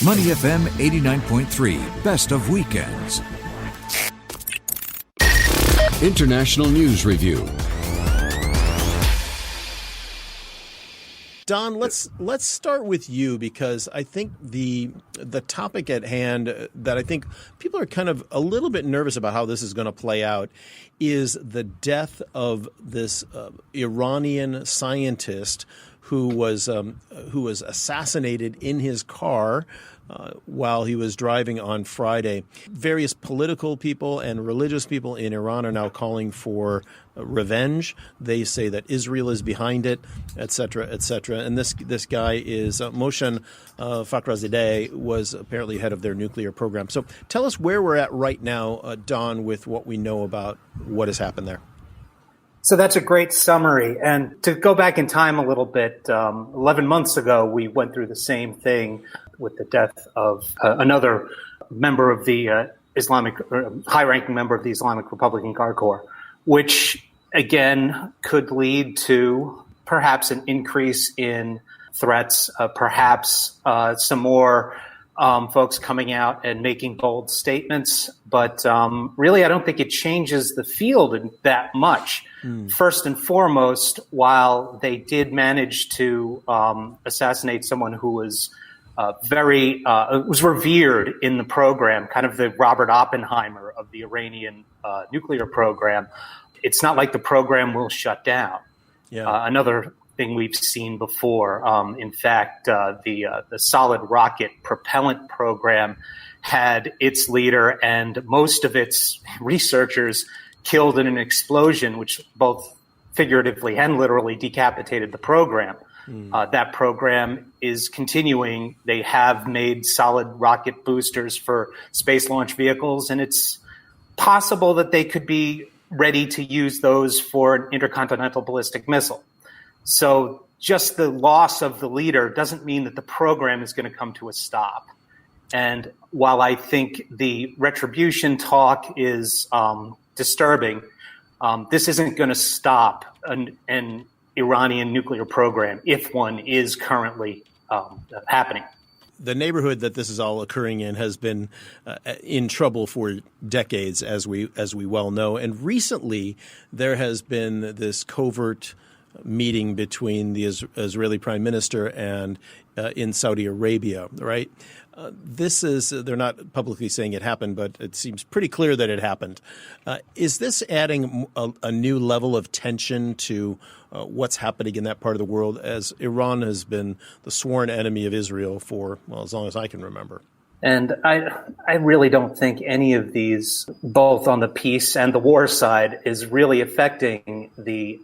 Money FM 89.3, best of weekends. International News Review. Don, let's start with you, because I think the topic at hand that I think people are kind of a little bit nervous about how this is going to play out is the death of this Iranian scientist who was assassinated in his car while he was driving on Friday. Various political people and religious people in Iran are now calling for revenge. They say that Israel is behind it, et cetera, et cetera. And this guy is Mohsen Fakhrizadeh, was apparently head of their nuclear program. So tell us where we're at right now, Don, with what we know about what has happened there. So that's a great summary. And to go back in time a little bit, 11 months ago, we went through the same thing with the death of another member of the high-ranking member of the Islamic Republican Guard Corps, which, again, could lead to perhaps an increase in threats, perhaps some more folks coming out and making bold statements. But really, I don't think it changes the field that much. First and foremost, while they did manage to assassinate someone who was was revered in the program, kind of the Robert Oppenheimer of the Iranian nuclear program, it's not like the program will shut down. Yeah. Another thing we've seen before, in fact, the solid rocket propellant program had its leader and most of its researchers killed in an explosion, which both figuratively and literally decapitated the program. That program is continuing. They have made solid rocket boosters for space launch vehicles, and it's possible that they could be ready to use those for an intercontinental ballistic missile. So just the loss of the leader doesn't mean that the program is going to come to a stop. And while I think the retribution talk is disturbing, this isn't going to stop an Iranian nuclear program, if one is currently happening. The neighborhood that this is all occurring in has been in trouble for decades, as we well know. And recently, there has been this covert meeting between the Israeli prime minister and in Saudi Arabia, right? They're not publicly saying it happened, but it seems pretty clear that it happened. Is this adding a new level of tension to what's happening in that part of the world, as Iran has been the sworn enemy of Israel for, well, as long as I can remember? And I really don't think any of these, both on the peace and the war side, is really affecting the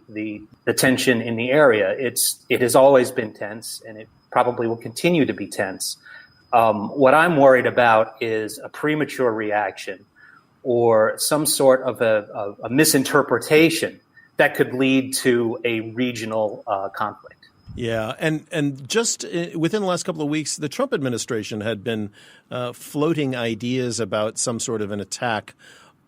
tension in the area. It has always been tense, and it probably will continue to be tense. What I'm worried about is a premature reaction or some sort of a misinterpretation that could lead to a regional conflict. Yeah, and just within the last couple of weeks, the Trump administration had been floating ideas about some sort of an attack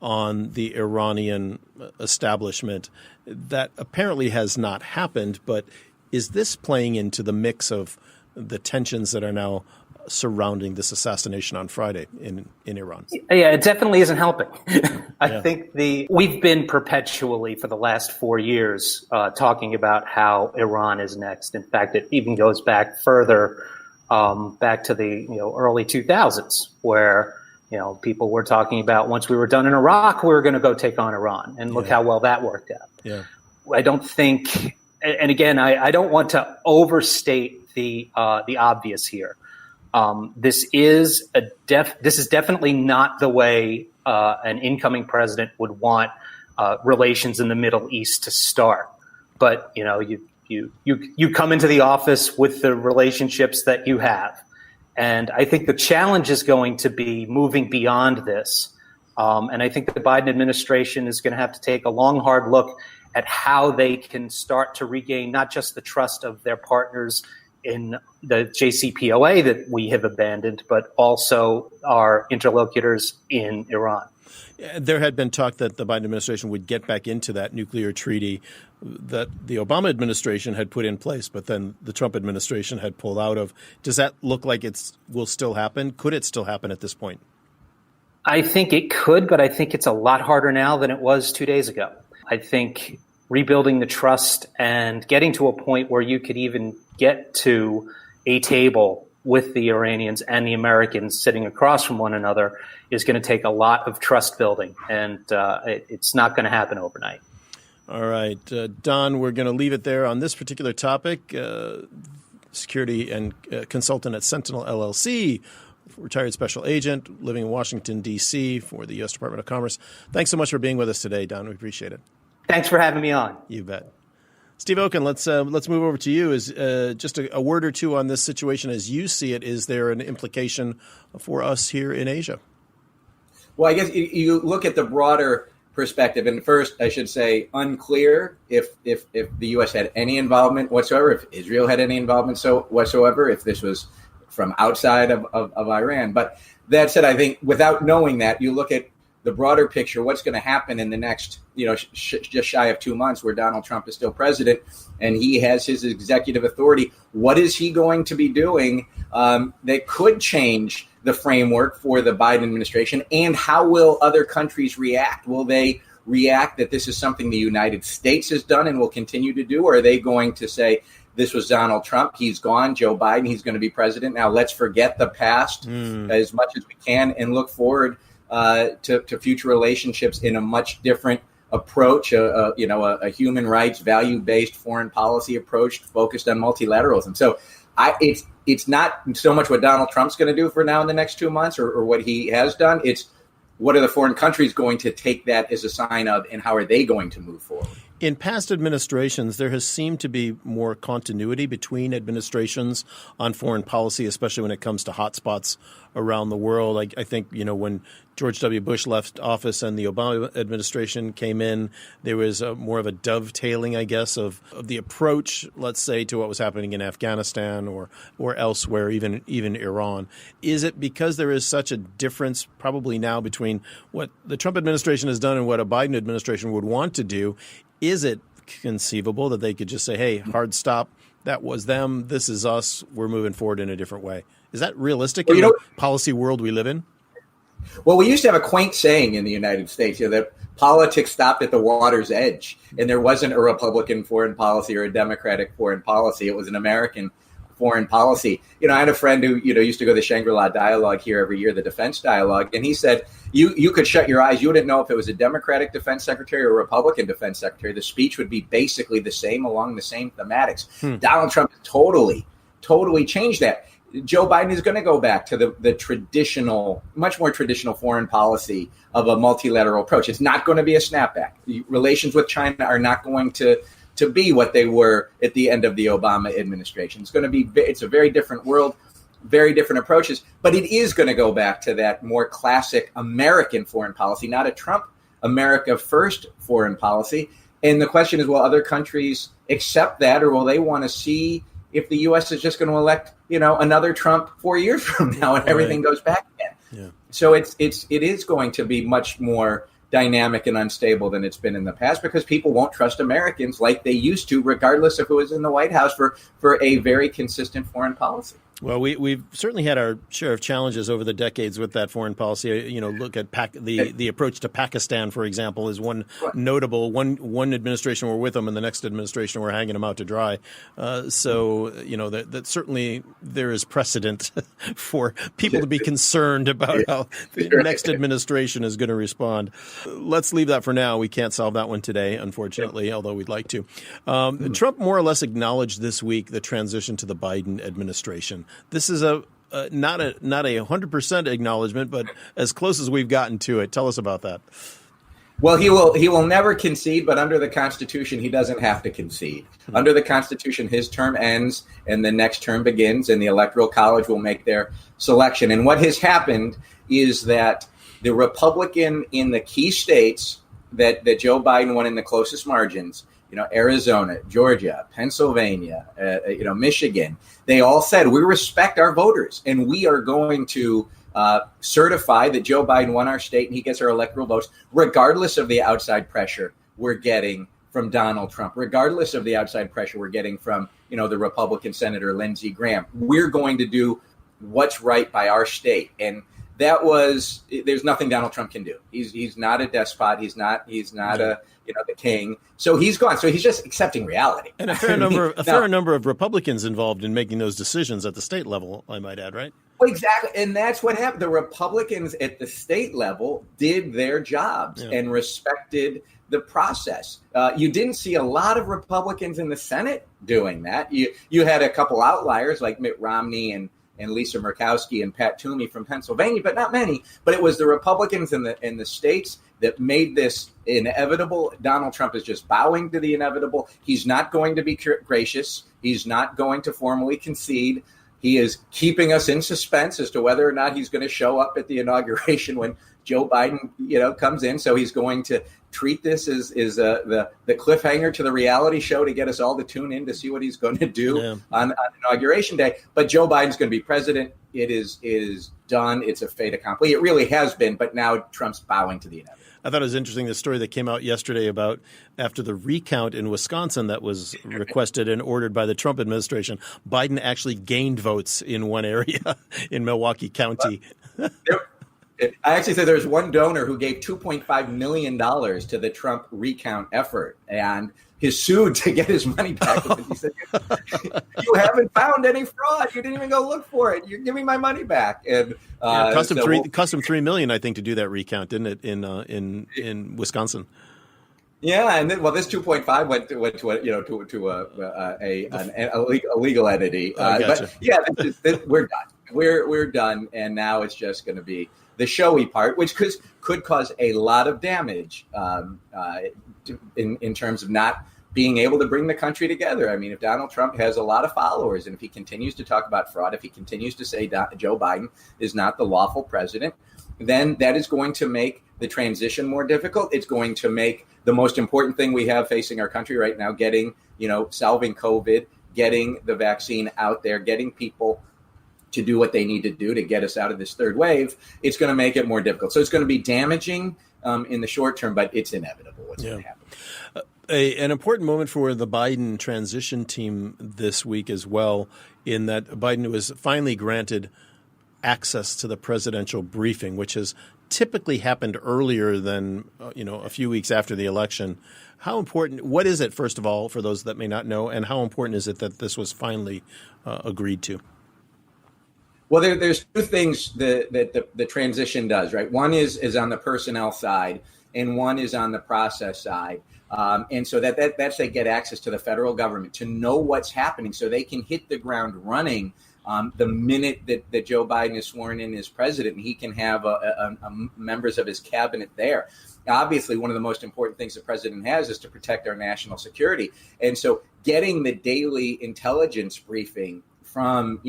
on the Iranian establishment. That apparently has not happened, but is this playing into the mix of the tensions that are now surrounding this assassination on Friday in Iran? Yeah, it definitely isn't helping. I think we've been perpetually for the last 4 years talking about how Iran is next. In fact, it even goes back further, back to the early 2000s, where people were talking about once we were done in Iraq, we were going to go take on Iran, and look how well that worked out. Yeah, I don't think, and again, I don't want to overstate the obvious here. This is definitely not the way an incoming president would want relations in the Middle East to start. But you come into the office with the relationships that you have, and I think the challenge is going to be moving beyond this. And I think the Biden administration is going to have to take a long, hard look at how they can start to regain not just the trust of their partners in the JCPOA that we have abandoned, but also our interlocutors in Iran. There had been talk that the Biden administration would get back into that nuclear treaty that the Obama administration had put in place, but then the Trump administration had pulled out of. Does that look like it will still happen? Could it still happen at this point? I think it could, but I think it's a lot harder now than it was 2 days ago. I think rebuilding the trust and getting to a point where you could even get to a table with the Iranians and the Americans sitting across from one another is going to take a lot of trust building, and it's not going to happen overnight. All right. Don, we're going to leave it there on this particular topic. Security and consultant at Sentinel LLC, retired special agent living in Washington, D.C. for the U.S. Department of Commerce. Thanks so much for being with us today, Don. We appreciate it. Thanks for having me on. You bet. Steve Okun, let's move over to you. Is just a word or two on this situation as you see it. Is there an implication for us here in Asia? Well, I guess you look at the broader perspective, and first I should say unclear if the U.S. had any involvement whatsoever, if Israel had any involvement whatsoever, if this was from outside of Iran. But that said, I think without knowing that, you look at the broader picture, what's going to happen in the next, just shy of 2 months where Donald Trump is still president and he has his executive authority. What is he going to be doing that could change the framework for the Biden administration? And how will other countries react? Will they react that this is something the United States has done and will continue to do? Or are they going to say, this was Donald Trump, he's gone, Joe Biden, he's going to be president. Now let's forget the past as much as we can and look forward to future relationships in a much different approach, a human rights, value-based foreign policy approach focused on multilateralism. So it's not so much what Donald Trump's going to do for now in the next 2 months or what he has done. It's what are the foreign countries going to take that as a sign of, and how are they going to move forward? In past administrations, there has seemed to be more continuity between administrations on foreign policy, especially when it comes to hotspots around the world. I think, when George W. Bush left office and the Obama administration came in, there was more of a dovetailing, I guess, of the approach, let's say, to what was happening in Afghanistan or elsewhere, even Iran. Is it because there is such a difference probably now between what the Trump administration has done and what a Biden administration would want to do? Is it conceivable that they could just say, hey, hard stop, that was them, this is us, we're moving forward in a different way? Is that realistic in the policy world we live in? Well, we used to have a quaint saying in the United States, that politics stopped at the water's edge, and there wasn't a Republican foreign policy or a Democratic foreign policy. It was an American foreign policy. I had a friend who, used to go to the Shangri-La Dialogue here every year, the defense dialogue, and he said, you could shut your eyes. You wouldn't know if it was a Democratic defense secretary or a Republican defense secretary. The speech would be basically the same along the same thematics. Donald Trump totally changed that. Joe Biden is going to go back to the traditional, much more traditional foreign policy of a multilateral approach. It's not going to be a snapback. Relations with China are not going to be what they were at the end of the Obama administration. It's a very different world, very different approaches, but it is going to go back to that more classic American foreign policy, not a Trump America first foreign policy. And the question is, will other countries accept that, or will they want to see if the U.S. is just going to elect, another Trump 4 years from now and everything goes back again? Yeah. So it is going to be much more dynamic and unstable than it's been in the past, because people won't trust Americans like they used to, regardless of who was in the White House, for a very consistent foreign policy. Well, we've certainly had our share of challenges over the decades with that foreign policy. Look at the approach to Pakistan, for example, is one notable. One administration we're with them, and the next administration we're hanging them out to dry. That certainly there is precedent for people to be concerned about how the next administration is going to respond. Let's leave that for now. We can't solve that one today, unfortunately, although we'd like to. Trump more or less acknowledged this week the transition to the Biden administration. This is not a 100% acknowledgement, but as close as we've gotten to it. Tell us about that. Well, he will never concede, but under the Constitution, he doesn't have to concede. Under the Constitution, his term ends and the next term begins, and the Electoral College will make their selection. And what has happened is that the Republican in the key states that Joe Biden won in the closest margins, Arizona, Georgia, Pennsylvania, Michigan, they all said, we respect our voters and we are going to certify that Joe Biden won our state and he gets our electoral votes, regardless of the outside pressure we're getting from Donald Trump, regardless of the outside pressure we're getting from, the Republican Senator Lindsey Graham. We're going to do what's right by our state. And there's nothing Donald Trump can do. He's not a despot. He's not the king. So he's gone. So he's just accepting reality. And a fair number of Republicans involved in making those decisions at the state level, I might add, right? Well, exactly. And that's what happened. The Republicans at the state level did their jobs and respected the process. You didn't see a lot of Republicans in the Senate doing that. You had a couple outliers like Mitt Romney and Lisa Murkowski and Pat Toomey from Pennsylvania, but not many. But it was the Republicans in the states that made this inevitable. Donald Trump is just bowing to the inevitable. He's not going to be gracious. He's not going to formally concede. He is keeping us in suspense as to whether or not he's going to show up at the inauguration when Joe Biden, comes in. So he's going to treat this as the cliffhanger to the reality show to get us all to tune in to see what he's going to do on Inauguration Day. But Joe Biden's going to be president. It is done. It's a fait accompli. It really has been. But now Trump's bowing to the inevitable. I thought it was interesting, the story that came out yesterday about after the recount in Wisconsin that was requested and ordered by the Trump administration, Biden actually gained votes in one area in Milwaukee County. I actually said there's one donor who gave $2.5 million to the Trump recount effort, and he's sued to get his money back. He said, "You haven't found any fraud. You didn't even go look for it. You're giving my money back." And cost him $3 million, I think, to do that recount, didn't it? In Wisconsin. Yeah, and then this 2.5 went to a legal entity. Gotcha. But we're done. We're done, and now it's just going to be the showy part, which could cause a lot of damage in terms of not being able to bring the country together. I mean, if Donald Trump has a lot of followers and if he continues to talk about fraud, if he continues to say Joe Biden is not the lawful president, then that is going to make the transition more difficult. It's going to make the most important thing we have facing our country right now, solving COVID, getting the vaccine out there, getting people to do what they need to do to get us out of this third wave. It's going to make it more difficult. So it's going to be damaging in the short term, but it's inevitable what's going to happen. An important moment for the Biden transition team this week as well, in that Biden was finally granted access to the presidential briefing, which has typically happened earlier than a few weeks after the election. How important? What is it, first of all, for those that may not know, and how important is it that this was finally agreed to? Well, there's two things that the transition does, right? One is on the personnel side, and one is on the process side. And so that's they get access to the federal government to know what's happening so they can hit the ground running the minute that Joe Biden is sworn in as president, and he can have members of his cabinet there. Obviously, one of the most important things the president has is to protect our national security. And so getting the daily intelligence briefing from,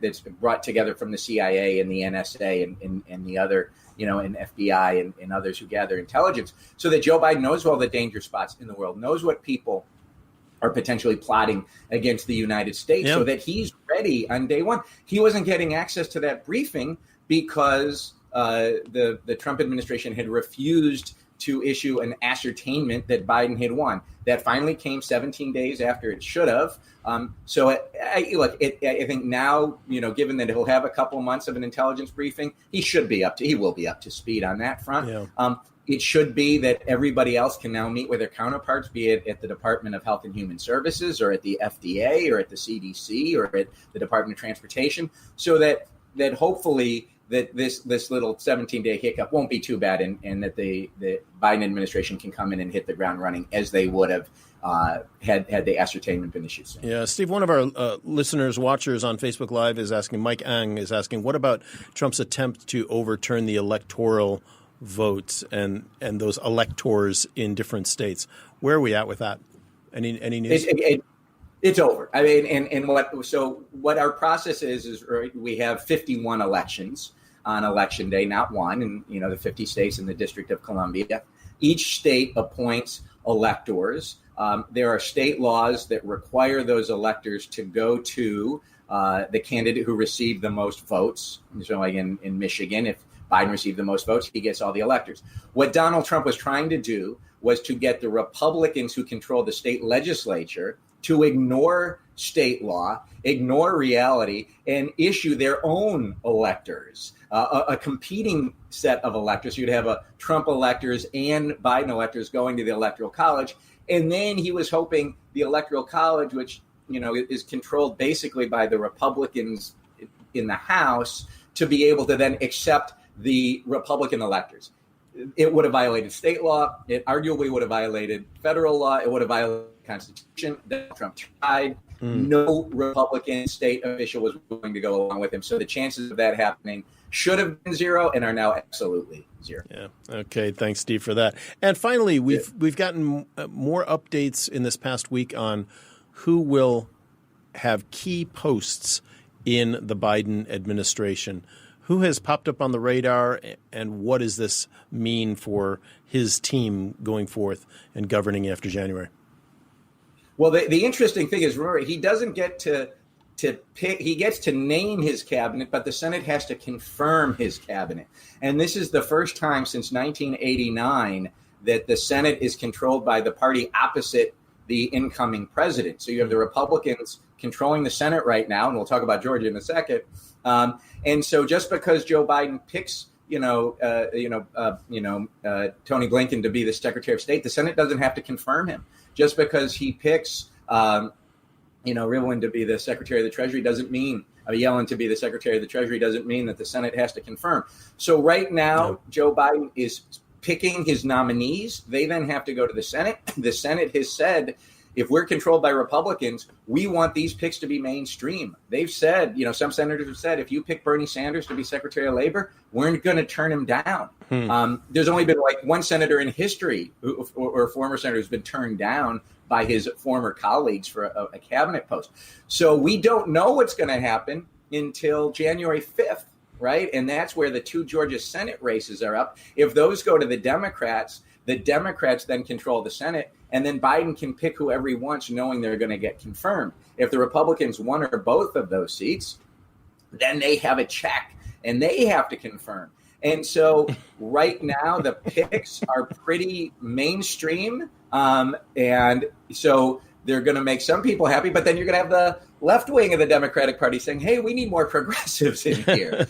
that's brought together from the CIA and the NSA and the other, and FBI and others who gather intelligence, so that Joe Biden knows all the danger spots in the world, knows what people are potentially plotting against the United States, so that he's ready on day one. He wasn't getting access to that briefing because the Trump administration had refused to issue an ascertainment that Biden had won. That finally came 17 days after it should have. So I think now, given that he'll have a couple months of an intelligence briefing, he will be up to speed on that front. Yeah. It should be that everybody else can now meet with their counterparts, be it at the Department of Health and Human Services or at the FDA or at the CDC or at the Department of Transportation, so that hopefully that this little 17-day hiccup won't be too bad, and that the Biden administration can come in and hit the ground running as they would have had the ascertainment been issued soon. Yeah, Steve, one of our listeners, watchers on Facebook Live is asking, Mike Ang is asking, what about Trump's attempt to overturn the electoral votes and those electors in different states? Where are we at with that? Any news? It's over. I mean, what our process is we have 51 elections on election day, not one, and the 50 states in the District of Columbia. Each state appoints electors. There are state laws that require those electors to go to the candidate who received the most votes. So like in Michigan, if Biden received the most votes, he gets all the electors. What Donald Trump was trying to do was to get the Republicans who control the state legislature to ignore state law, ignore reality, and issue their own electors, a competing set of electors. You'd have a Trump electors and Biden electors going to the Electoral College. And then he was hoping the Electoral College, which is controlled basically by the Republicans in the House, to be able to then accept the Republican electors. It would have violated state law. It arguably would have violated federal law. It would have violated the Constitution. Donald Trump tried. No Republican state official was willing to go along with him. So the chances of that happening should have been zero and are now absolutely zero. Yeah. Okay. Thanks, Steve, for that. And finally, we've gotten more updates in this past week on who will have key posts in the Biden administration. Who has popped up on the radar, and what does this mean for his team going forth and governing after January? Well, the interesting thing is, remember, he doesn't get to pick. He gets to name his cabinet, but the Senate has to confirm his cabinet. And this is the first time since 1989 that the Senate is controlled by the party opposite the incoming president. So you have the Republicans controlling the Senate right now, and we'll talk about Georgia in a second. And so just because Joe Biden picks, Tony Blinken to be the Secretary of State, the Senate doesn't have to confirm him. Just because he picks, Rivlin to be the Secretary of the Treasury doesn't mean, Yellen to be the Secretary of the Treasury doesn't mean that the Senate has to confirm. So right now, Joe Biden is picking his nominees. They then have to go to the Senate. The Senate has said, if we're controlled by Republicans, we want these picks to be mainstream. They've said, some senators have said, if you pick Bernie Sanders to be Secretary of Labor, we're going to turn him down. There's only been like one senator in history or former senator who's been turned down by his former colleagues for a cabinet post. So we don't know what's going to happen until January 5th, right? And that's where the two Georgia Senate races are up. If those go to the Democrats then control the Senate. And then Biden can pick whoever he wants, knowing they're going to get confirmed. If the Republicans won or both of those seats, then they have a check and they have to confirm. And so right now, the picks are pretty mainstream. And so they're going to make some people happy. But then you're going to have the left wing of the Democratic Party saying, hey, we need more progressives in here.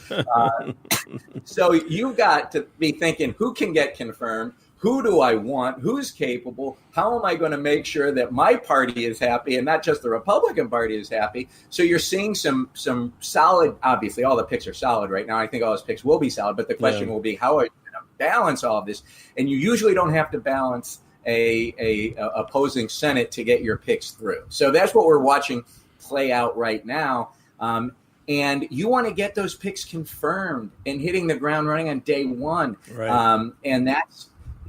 So you've got to be thinking, who can get confirmed? Who do I want? Who's capable? How am I going to make sure that my party is happy and not just the Republican Party is happy? So you're seeing some solid, obviously all the picks are solid right now. I think all those picks will be solid, but the question will be, how are you going to balance all of this? And you usually don't have to balance a opposing Senate to get your picks through. So that's what we're watching play out right now. And you want to get those picks confirmed and hitting the ground running on day one. Right. And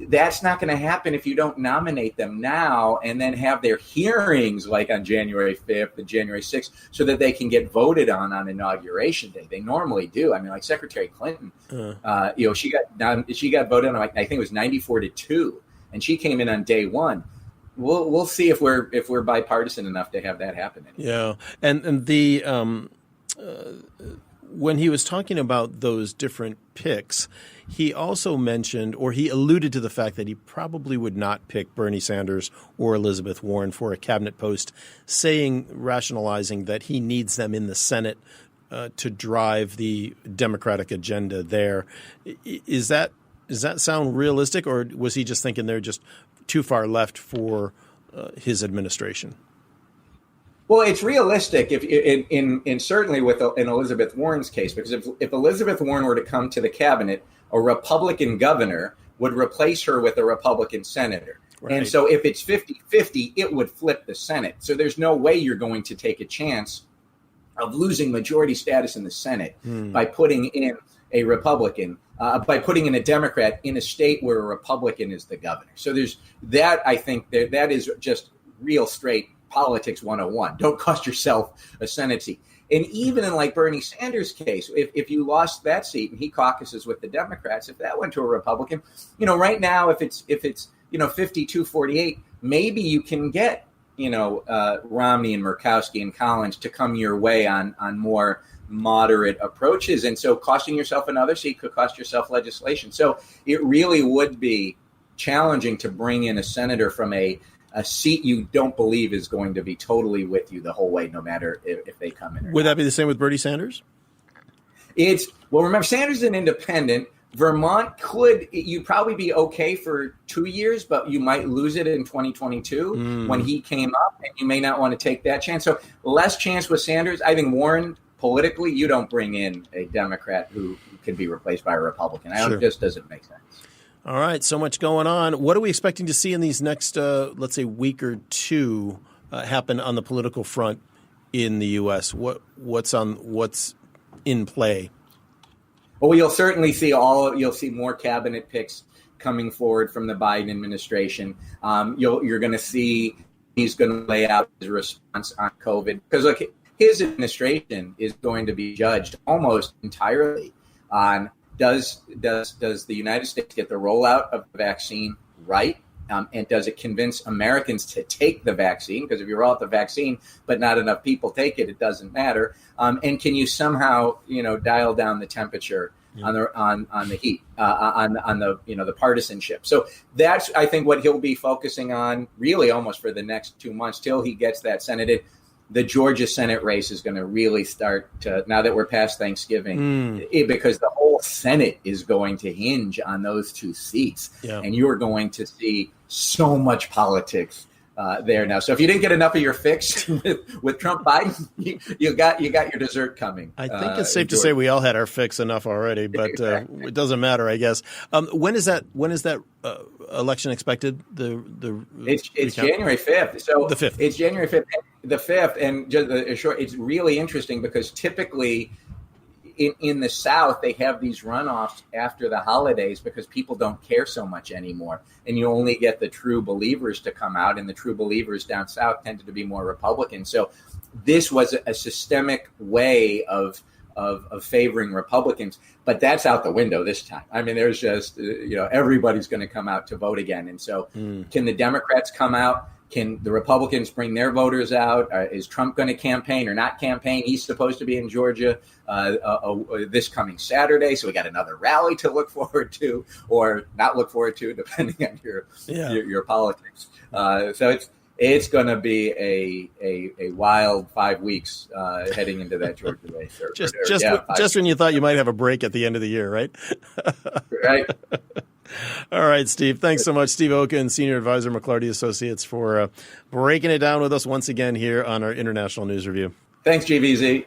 that's not going to happen if you don't nominate them now and then have their hearings like on January 5th and January 6th so that they can get voted on Inauguration Day. They normally do. I mean, like Secretary Clinton, she got voted on, I think it was 94-2, and she came in on day one. We'll see if we're bipartisan enough to have that happen anymore. Yeah, and the when he was talking about those different picks, he also mentioned, or he alluded to the fact that he probably would not pick Bernie Sanders or Elizabeth Warren for a cabinet post, rationalizing that he needs them in the Senate to drive the Democratic agenda there. Does that sound realistic, or was he just thinking they're just too far left for his administration? Well, it's realistic in certainly in Elizabeth Warren's case, because if Elizabeth Warren were to come to the cabinet, a Republican governor would replace her with a Republican senator. Right. And so if it's 50-50, it would flip the Senate. So there's no way you're going to take a chance of losing majority status in the Senate by putting in a Republican, by putting in a Democrat in a state where a Republican is the governor. So there's that. I think that is just real straight politics 101. Don't cost yourself a Senate seat. And even in like Bernie Sanders' case, if you lost that seat and he caucuses with the Democrats, if that went to a Republican, right now, if it's 52-48, maybe you can get, Romney and Murkowski and Collins to come your way on more moderate approaches. And so costing yourself another seat could cost yourself legislation. So it really would be challenging to bring in a senator from a seat you don't believe is going to be totally with you the whole way, no matter if they come in. Would that be the same with Bernie Sanders? Remember, Sanders is an independent. Vermont you'd probably be okay for 2 years, but you might lose it in 2022 when he came up, and you may not want to take that chance. So less chance with Sanders. I think Warren, politically, you don't bring in a Democrat who can be replaced by a Republican. It just doesn't make sense. All right, so much going on. What are we expecting to see in these next, let's say, week or two happen on the political front in the U.S.? What's in play? Well, you'll certainly see you'll see more cabinet picks coming forward from the Biden administration. You're going to see he's going to lay out his response on COVID, because look, his administration is going to be judged almost entirely on does the United States get the rollout of the vaccine right? And does it convince Americans to take the vaccine? Because if you roll out the vaccine, but not enough people take it, it doesn't matter. And can you somehow, dial down the temperature on the heat, on the partisanship? So that's, I think, what he'll be focusing on really almost for the next 2 months till he gets that Senate. The Georgia Senate race is going to really start to, now that we're past Thanksgiving, because the whole Senate is going to hinge on those two seats. Yeah. And you're going to see so much politics there now. So if you didn't get enough of your fix with Trump Biden, you got your dessert coming. I think it's safe to say we all had our fix enough already, but it doesn't matter, I guess. When is that election expected? It's January 5th. So the 5th. It's January 5th. The 5th, and just it's really interesting because typically in the South, they have these runoffs after the holidays because people don't care so much anymore. And you only get the true believers to come out, and the true believers down South tended to be more Republican. So this was a systemic way of favoring Republicans, but that's out the window this time. I mean, there's just, everybody's going to come out to vote again. And so can the Democrats come out? Can the Republicans bring their voters out? Is Trump going to campaign or not campaign? He's supposed to be in Georgia this coming Saturday. So we got another rally to look forward to or not look forward to, depending on your politics. So it's going to be a wild 5 weeks heading into that Georgia race. Just when you thought you might have a break at the end of the year, right? Right. All right, Steve. Thanks so much. Steve Okun, Senior Advisor, Mclarty Associates, for breaking it down with us once again here on our International News Review. Thanks, GVZ.